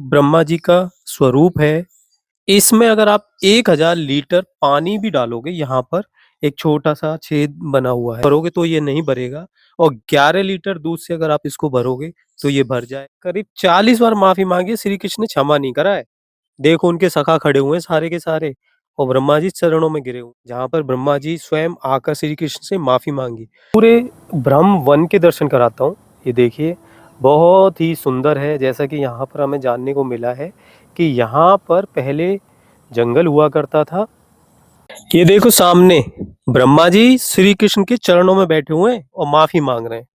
ब्रह्मा जी का स्वरूप है। इसमें अगर आप 1000 लीटर पानी भी डालोगे यहाँ पर, एक छोटा-सा छेद बना हुआ है, भरोगे तो ये नहीं भरेगा और 11 लीटर दूध से अगर आप इसको भरोगे तो ये भर जाए। करीब 40 बार माफ़ी माँगी, श्री कृष्ण ने क्षमा नहीं करा है। देखो उनके सखा खड़े हुए हैं सारे के सारे और ब्रह्मा जी चरणों में गिरे हुए, जहाँ पर ब्रह्मा जी स्वयं आकर श्री कृष्ण से माफ़ी माँगी। पूरे ब्रह्म वन के दर्शन कराता हूँ। ये देखिए बहुत ही सुंदर है। जैसा कि यहाँ पर हमें जानने को मिला है कि यहाँ पर पहले जंगल हुआ करता था। ये देखो सामने ब्रह्मा जी श्री कृष्ण के चरणों में बैठे हुए हैं और माफ़ी माँग रहे हैं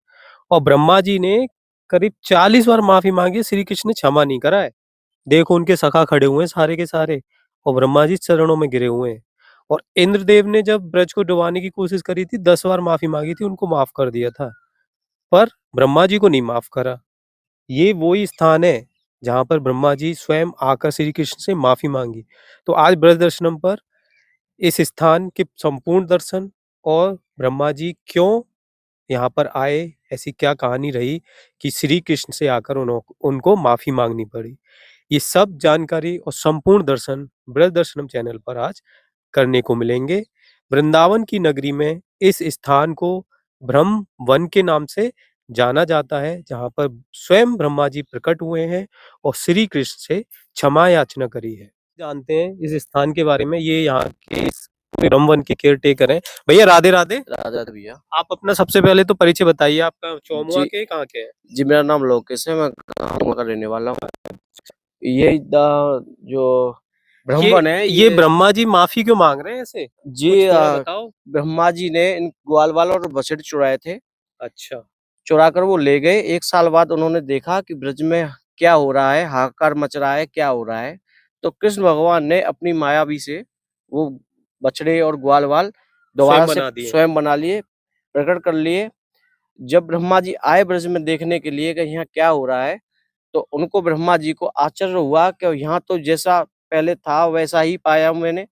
और ब्रह्मा जी ने करीब 40 बार माफ़ी माँगी, श्री कृष्ण ने क्षमा नहीं करा है। देखो उनके सखा खड़े हुए हैं सारे के सारे और ब्रह्मा जी चरणों में गिरे हुए हैं। और इंद्रदेव ने जब ब्रज को डुबाने की कोशिश करी थी, 10 बार माफ़ी माँगी थी, उनको माफ़ कर दिया था, पर ब्रह्मा जी को नहीं माफ़ करा। ये वही स्थान है जहाँ पर ब्रह्मा जी स्वयं आकर श्री कृष्ण से माफ़ी माँगी। तो आज ब्रज दर्शनम पर इस स्थान के संपूर्ण दर्शन और ब्रह्मा जी क्यों यहाँ पर आए, ऐसी क्या कहानी रही कि श्री कृष्ण से आकर उनको माफ़ी माँगनी पड़ी। ये सब जानकारी और संपूर्ण दर्शन ब्रज दर्शनम चैनल पर आज करने को मिलेंगे। वृंदावन की नगरी में इस स्थान को ब्रह्म वन के नाम से जाना जाता है, जहाँ पर स्वयं ब्रह्मा जी प्रकट हुए हैं और श्री कृष्ण से क्षमा याचना करी है। जानते हैं इस स्थान के बारे में, ये यहाँ के इस पूरे ब्रह्म वन के केयर टेकर हैं। भैया राधे राधे। राधे राधे भैया। आप अपना सबसे पहले तो परिचय बताइए, आपका चौमुआ जी के कहाँ के हैं? जी, मेरा नाम लोकेश है, मैं गाँव का रहने वाला हूँ। ये जो ब्राह्मण है ये ब्रह्मा जी माफी क्यों मांग रहे हैं ऐसे? जी कुछ थोड़ा बताओ। ब्रह्मा जी ने इन ग्वाल और बछड़े चुराए थे। अच्छा। चुरा कर वो ले गए। 1 साल बाद उन्होंने देखा कि ब्रज में क्या हो रहा है, हाहाकार मच रहा है, क्या हो रहा है? तो कृष्ण भगवान ने अपनी मायावी से वो बछड़े और ग्वाल दोबारा स्वयं से बना दिए। स्वयं बना लिए, प्रकट कर लिए। जब ब्रह्मा जी आए ब्रज में देखने के लिए कि यहाँ क्या हो रहा है, तो उनको ब्रह्मा जी को आश्चर्य हुआ कि यहाँ तो जैसा पहले था वैसा ही पाया मैंने।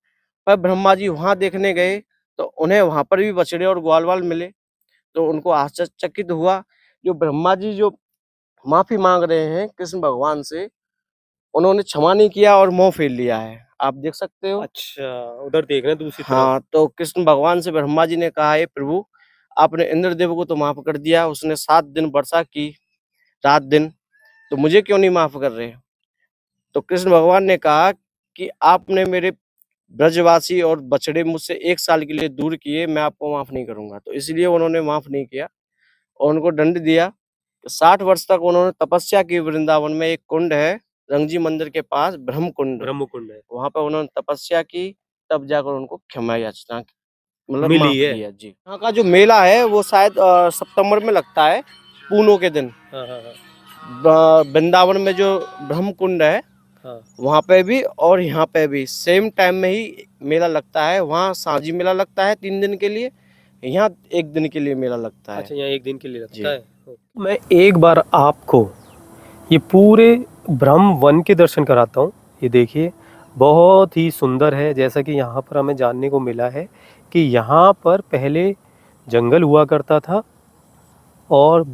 पर ब्रह्मा जी वहाँ देखने गए तो उन्हें वहाँ पर भी बछड़े और ग्वाल मिले। तो उनको आश्चर्यचकित हुआ। जो ब्रह्मा जी जो माफ़ी माँग रहे हैं कृष्ण भगवान से, उन्होंने क्षमा नहीं किया और मुँह फेर लिया है। आप देख सकते हो। अच्छा, उधर देख रहे हैं दूसरी तरफ। हाँ, तो कृष्ण भगवान से ब्रह्मा जी ने कहा, हे प्रभु, आपने इंद्रदेव को तो माफ़ कर दिया, उसने 7 दिन वर्षा की, रात दिन, तो मुझे क्यों नहीं माफ़ कर रहे? तो कृष्ण भगवान ने कहा कि आपने मेरे ब्रजवासी और बछड़े मुझसे 1 साल के लिए दूर किए, मैं आपको माफ़ नहीं करूँगा। तो इसलिए उन्होंने माफ़ नहीं किया और उनको दंड दिया। 60 वर्ष तक उन्होंने तपस्या की। वृंदावन में एक कुंड है, रंगजी मंदिर के पास ब्रह्म कुंड, ब्रह्म कुंड है। वहाँ पे उन्होंने तपस्या की, तब जाकर उनको क्षमा याचना की, मतलब मिली माफ़ है। किया। जी। यहाँ का जो मेला है वो शायद सितंबर में लगता है, पूनों के दिन। हाँ, हाँ, हाँ। वृंदावन में जो ब्रह्म कुंड है, हाँ। वहाँ पे भी और यहाँ पे भी सेम टाइम में ही मेला लगता है। वहाँ साँझी मेला लगता है 3 दिन के लिए, यहाँ 1 दिन के लिए मेला लगता है। अच्छा, यहाँ 1 दिन के लिए लगता जी। है। मैं एक बार आपको ये पूरे ब्रह्म वन के दर्शन कराता हूँ। ये देखिए बहुत ही सुंदर है। जैसा कि यहाँ पर हमें जानने को मिला है कि यहाँ पर पहले जंगल हुआ करता था और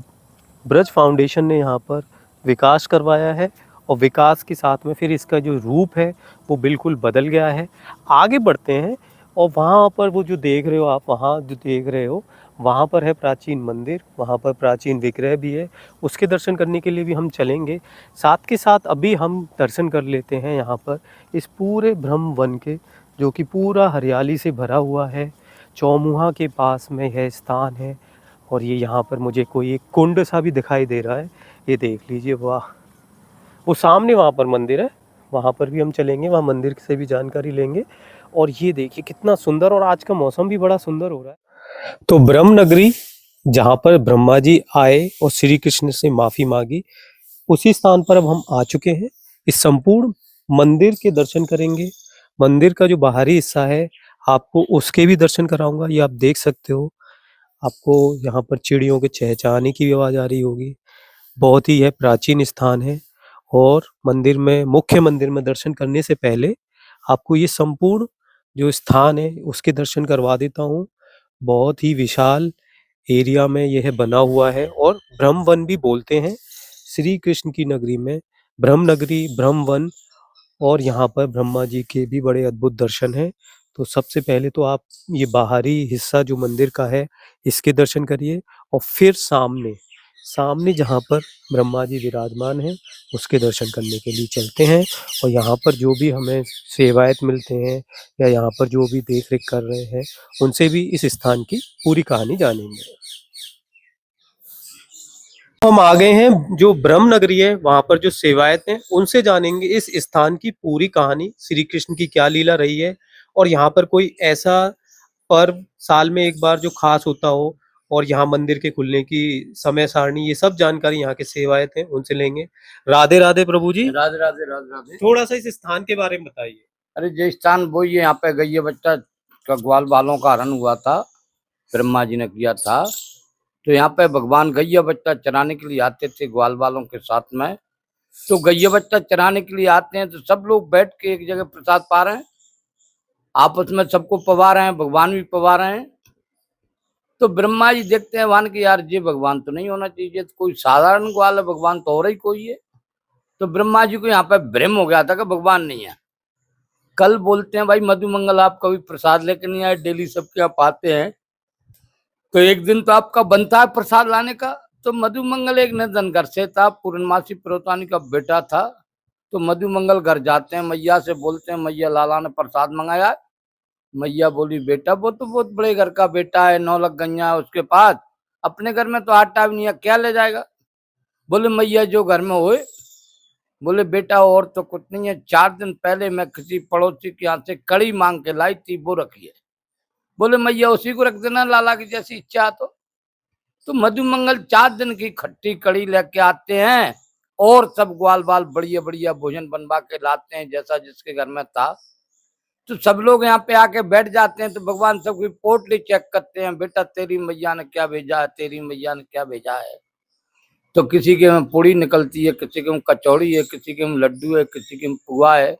ब्रज फाउंडेशन ने यहाँ पर विकास करवाया है और विकास के साथ में फिर इसका जो रूप है वो बिल्कुल बदल गया है। आगे बढ़ते हैं और वहाँ पर वो जो देख रहे हो आप, वहाँ जो देख रहे हो वहाँ पर है प्राचीन मंदिर, वहाँ पर प्राचीन विग्रह भी है। उसके दर्शन करने के लिए भी हम चलेंगे। साथ के साथ अभी हम दर्शन कर लेते हैं यहाँ पर इस पूरे ब्रह्म वन के, जो कि पूरा हरियाली से भरा हुआ है। चौमुहा के पास में यह स्थान है और ये यहाँ पर मुझे कोई एक कुंड सा भी दिखाई दे रहा है। ये देख लीजिए, वाह। वो सामने वहाँ पर मंदिर है, वहाँ पर भी हम चलेंगे, वहाँ मंदिर से भी जानकारी लेंगे। और ये देखिए कितना सुंदर, और आज का मौसम भी बड़ा सुंदर हो रहा है। तो ब्रह्म नगरी, जहाँ पर ब्रह्मा जी आए और श्री कृष्ण से माफ़ी मांगी, उसी स्थान पर अब हम आ चुके हैं। इस संपूर्ण मंदिर के दर्शन करेंगे। मंदिर का जो बाहरी हिस्सा है आपको उसके भी दर्शन कराऊंगा। ये आप देख सकते हो, आपको यहाँ पर चिड़ियों के चहचहाने की भी आवाज़ आ रही होगी। बहुत ही यह प्राचीन स्थान है और मंदिर में, मुख्य मंदिर में दर्शन करने से पहले आपको ये संपूर्ण जो स्थान है उसके दर्शन करवा देता हूँ। बहुत ही विशाल एरिया में यह बना हुआ है और ब्रह्म वन भी बोलते हैं। श्री कृष्ण की नगरी में ब्रह्मनगरी, ब्रह्मवन और यहाँ पर ब्रह्मा जी के भी बड़े अद्भुत दर्शन हैं। तो सबसे पहले तो आप ये बाहरी हिस्सा जो मंदिर का है, इसके दर्शन करिए और फिर सामने जहाँ पर ब्रह्मा जी विराजमान हैं, उसके दर्शन करने के लिए चलते हैं। और यहाँ पर जो भी हमें सेवायत मिलते हैं या यहाँ पर जो भी देख-रेख कर रहे हैं, उनसे भी इस स्थान की पूरी कहानी जानेंगे। हम आ गए हैं जो ब्रह्म नगरी है, वहाँ पर जो सेवायत हैं, उनसे जानेंगे इस स्थान की पूरी कहानी, श्री कृष्ण की क्या लीला रही है और यहाँ पर कोई ऐसा पर्व साल में एक बार जो खास होता हो और यहाँ मंदिर के खुलने की समय सारणी, ये सब जानकारी यहाँ के सेवायत हैं, उनसे लेंगे। राधे राधे प्रभु जी। राधे राधे राधे राधे। थोड़ा सा इस स्थान के बारे में बताइए। अरे जो स्थान वो ये यहाँ पे गैया बच्चा का ग्वाल बालों का हरण हुआ था, ब्रह्मा जी ने किया था। तो यहाँ पे भगवान गैया बच्चा चराने के लिए आते थे ग्वाल बालों के साथ में। तो गैया बच्चा चराने के लिए आते हैं तो सब लोग बैठ के एक जगह प्रसाद पा रहे हैं, आपस में सबको पवा रहे हैं, भगवान भी पवा रहे हैं। तो ब्रह्मा जी देखते हैं भगवान की, यार ये भगवान तो नहीं होना चाहिए, तो कोई साधारण ग्वाल है, भगवान तो और ही कोई है। तो ब्रह्मा जी को यहाँ पे भ्रम हो गया था कि भगवान नहीं है। कल बोलते हैं भाई मधुमंगल आप कभी प्रसाद लेके नहीं आए, डेली सबके आप आते हैं, तो एक दिन तो आपका बनता है प्रसाद लाने का। तो मधुमंगल एक निर्धन घर से था, पूर्णमासी पर्वतानी का बेटा था। तो मधुमंगल घर जाते हैं, मैया से बोलते हैं मैया लाला ने प्रसाद मंगाया। मैया बोली बेटा वो तो बहुत बड़े घर का बेटा है, 9 लाख गैया है उसके पास, अपने घर में तो आटा भी नहीं है, क्या ले जाएगा। बोले मैया जो घर में होए। बोले बेटा और तो कुछ नहीं है, 4 दिन पहले मैं किसी पड़ोसी के यहाँ से कड़ी मांग के लाई थी, वो रखी है। बोले मैया उसी को रख देना, लाला की जैसी इच्छा। तो मधुमंगल 4 दिन की खट्टी कड़ी लेके आते हैं और सब ग्वाल बाल बढ़िया बढ़िया भोजन बनवा के लाते हैं जैसा जिसके घर में था। तो सब लोग यहाँ पे आके बैठ जाते हैं। तो भगवान सबकी पोटली चेक करते हैं, बेटा तेरी मैया ने क्या भेजा है, तेरी मैया ने क्या भेजा है। तो किसी के में पूड़ी निकलती है, किसी के में कचौड़ी है, किसी के में लड्डू है, किसी के में पुआ है,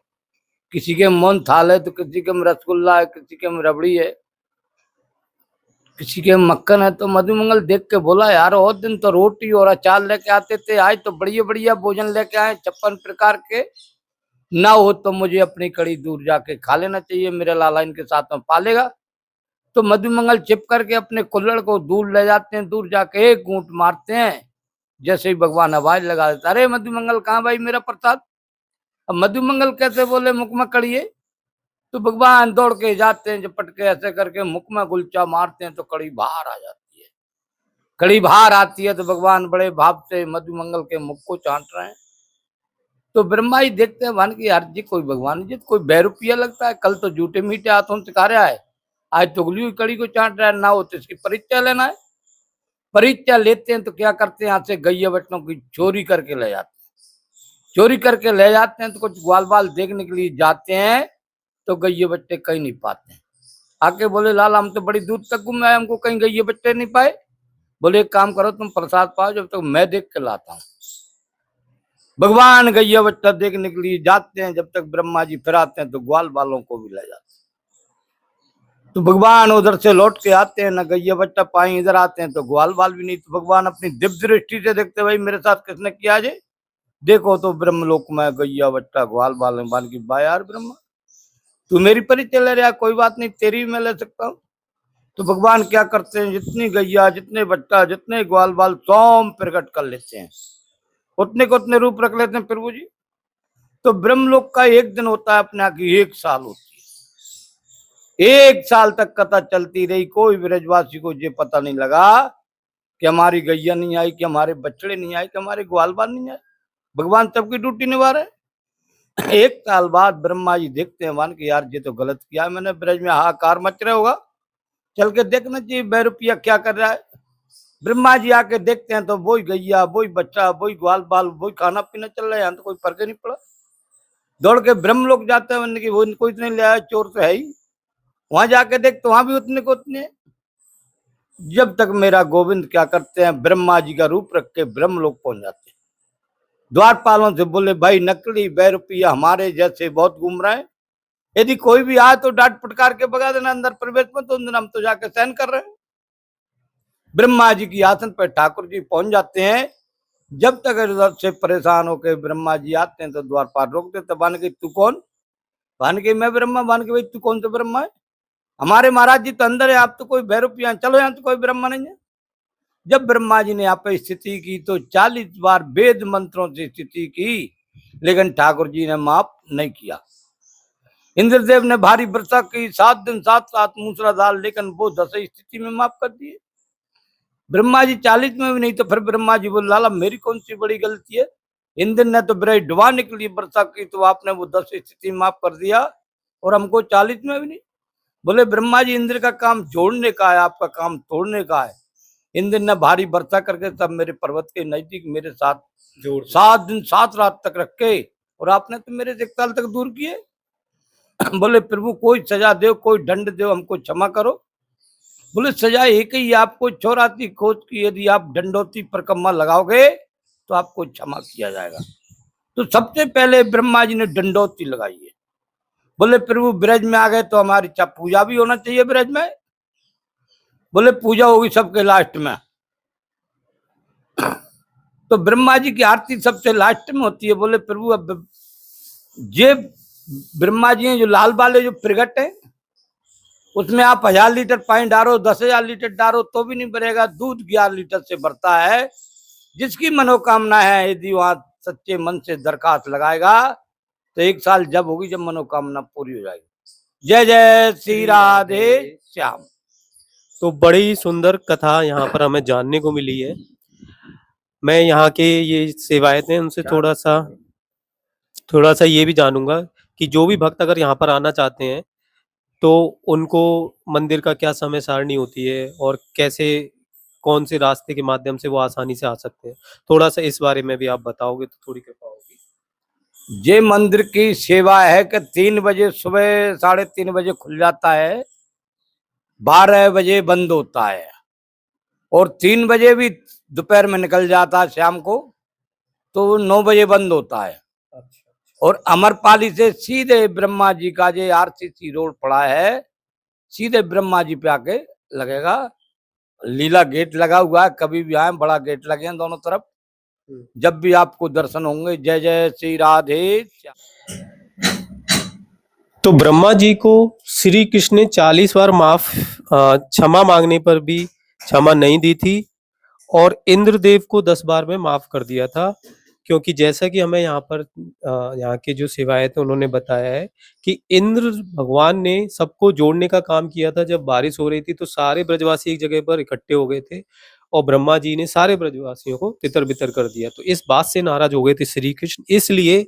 किसी के में मोहन थाल है, तो किसी के में रसगुल्ला है, किसी के में रबड़ी है, किसी के मक्खन है। तो मधुमंगल देख के बोला यार और दिन तो रोटी और अचार लेके आते थे, आज तो बढ़िया बढ़िया भोजन लेके आए 56 प्रकार के, ना हो तो मुझे अपनी कड़ी दूर जाके खा लेना चाहिए, मेरा लाला इनके साथ में पालेगा। तो मधुमंगल छिप करके अपने कुल्हड़ को दूर ले जाते हैं, दूर जाके एक घूंट मारते हैं, जैसे ही भगवान आवाज लगा देता, अरे मधुमंगल कहाँ भाई मेरा प्रसाद। अब मधुमंगल कैसे बोले मुख में कड़ी है। तो भगवान दौड़ के जाते हैं, झपट के ऐसे करके मुख में गुलचा मारते हैं तो कड़ी बाहर आ जाती है। कड़ी बाहर आती है तो भगवान बड़े भाव से मधुमंगल के मुख को चाट रहे हैं। तो ब्रह्मा जी देखते हैं भगवान की, यार जी कोई भगवान जी कोई बैरुपिया लगता है, कल तो झूठे मीठे हाथों से खा रहा है, आज तो उगली हुई कड़ी को चाट रहा है, ना हो तो इसकी परीक्षा लेना है। परीक्षा लेते हैं तो क्या करते हैं, यहाँ से गैया बटनों की चोरी करके ले जाते हैं। चोरी करके ले जाते हैं तो कुछ ग्वाल बाल देखने के लिए जाते हैं तो गैये बच्चे कहीं नहीं पाते हैं। आके बोले लाला हम तो बड़ी दूर तक घूमे आए, हमको कहीं गैये बच्चे नहीं पाए। बोले एक काम करो तुम प्रसाद पाओ, जब तक मैं देख के लाता हूँ। भगवान गैया बच्चा देखने के लिए जाते हैं, जब तक ब्रह्मा जी फिर आते हैं तो ग्वाल बालों को भी ले जाते हैं। तो भगवान उधर से लौट के आते हैं, न गैया बच्चा पाए, इधर आते हैं तो ग्वाल बाल भी नहीं। तो भगवान अपनी दिव्य दृष्टि से देखते भाई मेरे साथ किसने किया जे, देखो तो ब्रह्मलोक में गैया बच्चा ग्वाल बाल बाल की बा, यार ब्रह्मा तू मेरी परिचय ले रहा, कोई बात नहीं तेरी भी मैं ले सकता हूँ। तो भगवान क्या करते हैं, जितनी गैया जितने बच्चा जितने ग्वाल बाल सोम प्रकट कर लेते हैं, उतने को उतने रूप रख लेते हैं प्रभु जी। तो ब्रह्मलोक का एक दिन होता है अपने की 1 साल होती है। 1 साल तक कथा चलती रही, कोई ब्रजवासी को ये पता नहीं लगा कि हमारी गैया नहीं आई, कि हमारे बछड़े नहीं आए, कि हमारे ग्वाल बाल नहीं आए। भगवान सबकी ड्यूटी निभा रहे। 1 साल बाद ब्रह्मा जी देखते हैं मान के, यार ये तो गलत किया है मैंने, ब्रज में हाहाकार मच रहा होगा, चल के देखना चाहिए बैरुपिया क्या कर रहा है। ब्रह्मा जी आके देखते हैं तो वही गैया वही बच्चा वही ग्वाल बाल वही खाना पीना चल रहा है, यहाँ तो कोई फर्क नहीं पड़ा। दौड़ के ब्रह्म लोग जाते हैं कि वो इनको इतने ले आया, चोर तो है ही। वहां जाके देख तो वहां भी उतने को उतने। जब तक मेरा गोविंद क्या करते हैं, ब्रह्मा जी का रूप रख के ब्रह्म लोग पहुंच जाते हैं। द्वारपालों से बोले भाई नकली बैरुपिया हमारे जैसे बहुत घूम रहे हैं, यदि कोई भी आए तो डांट फटकार के भगा देना अंदर प्रवेश में, तो हम तो जाके सहन कर रहे हैं। ब्रह्मा जी की आसन पर ठाकुर जी पहुंच जाते हैं। जब तक इधर से परेशान होकर ब्रह्मा जी आते हैं तो द्वारपाल रोकते, तब भान के तू कौन? भान के मैं ब्रह्मा। भान के भाई तू कौन सा ब्रह्मा है? हमारे महाराज जी तो अंदर है, आप तो कोई भैरव यहाँ चलो, यहाँ तो कोई ब्रह्मा नहीं है। जब ब्रह्मा जी ने यहाँ पे स्थिति की तो 40 बार वेद मंत्रों से स्थिति की, लेकिन ठाकुर जी ने माफ नहीं किया। इंद्रदेव ने भारी वर्षा की, 7 दिन 7 रात मूसलाधार, लेकिन वो 10 स्थिति में माफ कर दिए। ब्रह्मा जी 40 में भी नहीं, तो फिर ब्रह्मा जी बोले लाला मेरी कौन सी बड़ी गलती है? इंद्र ने तो ब्रह डुबाने के लिए वर्षा की, तो आपने वो 10 स्थिति माफ कर दिया और हमको 40 में भी नहीं। बोले ब्रह्मा जी इंद्र का काम जोड़ने का है, आपका काम तोड़ने का है। इंद्र ने भारी वर्षा करके तब मेरे पर्वत के नजदीक मेरे साथ 7 दिन 7 रात तक रखे, और आपने तो मेरे से 1 साल तक दूर किए। बोले प्रभु कोई सजा दो, कोई दंड दो, हमको क्षमा करो। बोले सजा एक ही, आपको चौराती खोज की, यदि आप दंडोती परिक्रमा लगाओगे तो आपको क्षमा किया जाएगा। तो सबसे पहले ब्रह्मा जी ने दंडोती लगाई है। बोले प्रभु ब्रज में आ गए तो हमारी पूजा भी होना चाहिए ब्रज में। बोले पूजा होगी सबके लास्ट में। तो ब्रह्मा जी की आरती सबसे लास्ट में होती है। बोले प्रभु अब ये ब्रह्मा जी हैं जो लाल वाले जो प्रगट है, उसमें आप 1000 लीटर पानी डालो, 10,000 लीटर डालो तो भी नहीं भरेगा। दूध 11 लीटर से भरता है। जिसकी मनोकामना है, यदि वहां सच्चे मन से दरखास्त लगाएगा तो 1 साल जब होगी, जब मनोकामना पूरी हो जाएगी। जय जय श्री राधे श्याम। तो बड़ी सुंदर कथा यहाँ पर हमें जानने को मिली है। मैं यहाँ के ये सेवायत हैं उनसे थोड़ा सा ये भी जानूंगा कि जो भी भक्त अगर यहाँ पर आना चाहते हैं तो उनको मंदिर का क्या समय सारणी होती है और कैसे कौन से रास्ते के माध्यम से वो आसानी से आ सकते हैं, थोड़ा सा इस बारे में भी आप बताओगे तो थोड़ी कृपा होगी। ये मंदिर की सेवा है कि 3 बजे सुबह 3:30 बजे खुल जाता है, 12 बजे बंद होता है, और 3 बजे भी दोपहर में निकल जाता है शाम को, तो 9 बजे बंद होता है। और अमरपाली से सीधे ब्रह्मा जी का जो आरसीसी रोड पड़ा है, सीधे ब्रह्मा जी पे आके लगेगा। लीला गेट लगा हुआ है, कभी भी आए, बड़ा गेट लगे हैं दोनों तरफ, जब भी आपको दर्शन होंगे। जय जय श्री राधे। तो ब्रह्मा जी को श्री कृष्ण ने 40 बार क्षमा मांगने पर भी क्षमा नहीं दी थी, और इंद्रदेव को 10 बार में माफ कर दिया था। क्योंकि जैसा कि हमें यहाँ पर यहाँ के जो सेवायत थे उन्होंने बताया है कि इंद्र भगवान ने सबको जोड़ने का काम किया था। जब बारिश हो रही थी तो सारे ब्रजवासी एक जगह पर इकट्ठे हो गए थे और ब्रह्मा जी ने सारे ब्रजवासियों को तितर बितर कर दिया। तो इस बात से नाराज हो गए थे श्री कृष्ण, इसलिए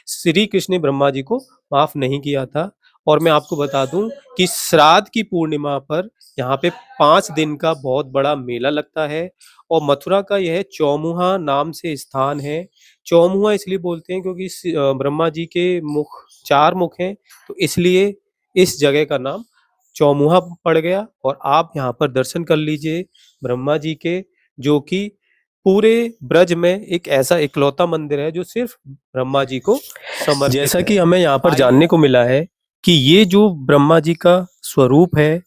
श्री कृष्ण ने ब्रह्मा जी को माफ नहीं किया था। और मैं आपको बता दूं कि श्राद्ध की पूर्णिमा पर यहाँ पे 5 दिन का बहुत बड़ा मेला लगता है, और मथुरा का यह चौमुहा नाम से स्थान है। चौमुहा इसलिए बोलते हैं क्योंकि ब्रह्मा जी के 4 मुख हैं, तो इसलिए इस जगह का नाम चौमुहा पड़ गया। और आप यहाँ पर दर्शन कर लीजिए ब्रह्मा जी के, जो कि पूरे ब्रज में एक ऐसा इकलौता मंदिर है जो सिर्फ ब्रह्मा जी को समर्पित है। जैसा कि हमें यहाँ पर जानने को मिला है कि ये जो ब्रह्मा जी का स्वरूप है,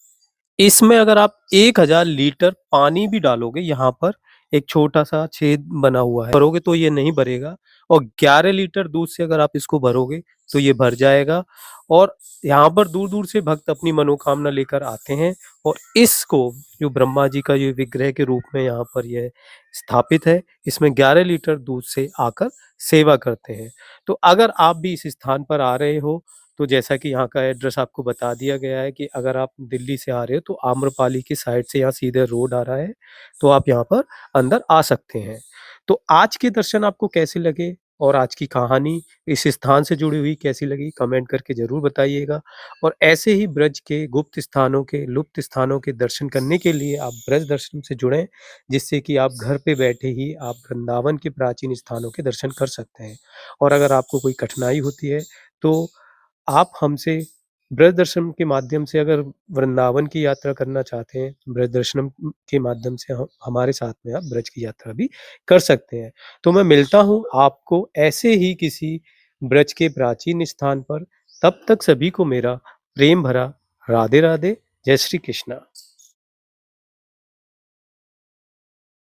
इसमें अगर आप 1000 लीटर पानी भी डालोगे, यहाँ पर एक छोटा सा छेद बना हुआ है, भरोगे तो ये नहीं भरेगा, और 11 लीटर दूध से अगर आप इसको भरोगे तो ये भर जाएगा। और यहाँ पर दूर दूर से भक्त अपनी मनोकामना लेकर आते हैं, और इसको जो ब्रह्मा जी का ये विग्रह के रूप में यहाँ पर यह स्थापित है, इसमें 11 लीटर दूध से आकर सेवा करते हैं। तो अगर आप भी इस स्थान पर आ रहे हो, तो जैसा कि यहाँ का एड्रेस आपको बता दिया गया है कि अगर आप दिल्ली से आ रहे हो तो आम्रपाली की साइड से यहाँ सीधे रोड आ रहा है, तो आप यहाँ पर अंदर आ सकते हैं। तो आज के दर्शन आपको कैसे लगे और आज की कहानी इस स्थान से जुड़ी हुई कैसी लगी, कमेंट करके ज़रूर बताइएगा। और ऐसे ही ब्रज के गुप्त स्थानों के, लुप्त स्थानों के दर्शन करने के लिए आप ब्रज दर्शन से जुड़ें, जिससे कि आप घर पे बैठे ही आप वृंदावन के प्राचीन स्थानों के दर्शन कर सकते हैं। और अगर आपको कोई कठिनाई होती है तो आप हमसे ब्रज दर्शन के माध्यम से अगर वृंदावन की यात्रा करना चाहते हैं, ब्रज दर्शन के माध्यम से हमारे साथ में आप ब्रज की यात्रा भी कर सकते हैं। तो मैं मिलता हूँ आपको ऐसे ही किसी ब्रज के प्राचीन स्थान पर। तब तक सभी को मेरा प्रेम भरा राधे राधे। जय श्री कृष्णा।